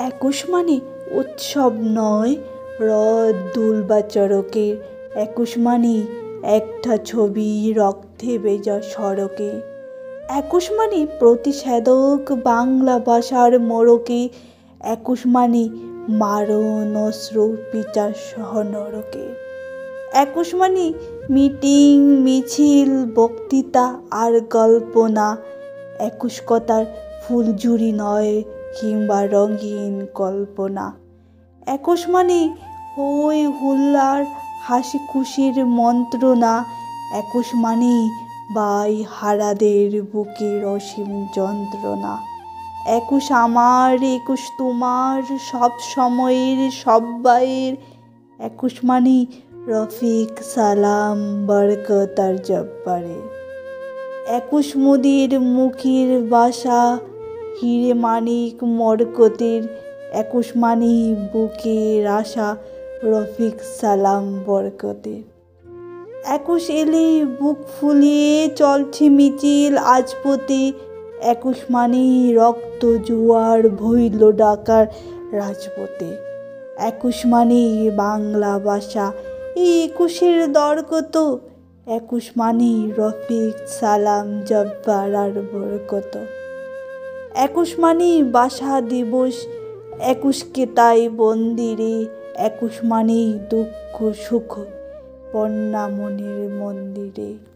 একুশ মানে উৎসব নয়, রথ দুলবা চড়কে। একুশ মানে একটা ছবি রক্তে ভেজা সড়কে। একুশ মানে প্রতিষেধক বাংলা ভাষার মোড়কে। একুশ মানে মারণ অস্ত্র বিচার সহ নরকে। একুশ মানে মিটিং মিছিল বক্তৃতা আর গল্প না। একুশ কথার ফুলঝুরি নয় কিংবা রঙিন কল্পনা। একুশ মানে হই হুল্লার হাসি খুশির মন্ত্রণা। একুশ মানে বাই হারাদের বুকের অসীম যন্ত্রণা। একুশ আমার, একুশ তোমার, সব সময়ের সব্বাইয়ের। একুশ মানে রফিক সালাম বরকত আর জব্বারের। একুশ মুদির মুখের বাসা হিরে মানিক মরকতের। একুশ মানে বুকের আশা রফিক সালাম বরকতের। একুশ এলে বুক ফুলিয়ে চলছে মিছিল আজপথে। একুশ মানে রক্ত জোয়ার ভইল ঢাকার রাজপথে। একুশ মানে বাংলা ভাষা, এই একুশের দর কত। একুশ মানে রফিক সালাম জব্বার আর বরকত। একুশ মানে ভাষা দিবস, একুশকে তাই বন্দিরে। একুশ মানে দুঃখ সুখ বন্যা মনের মন্দিরে।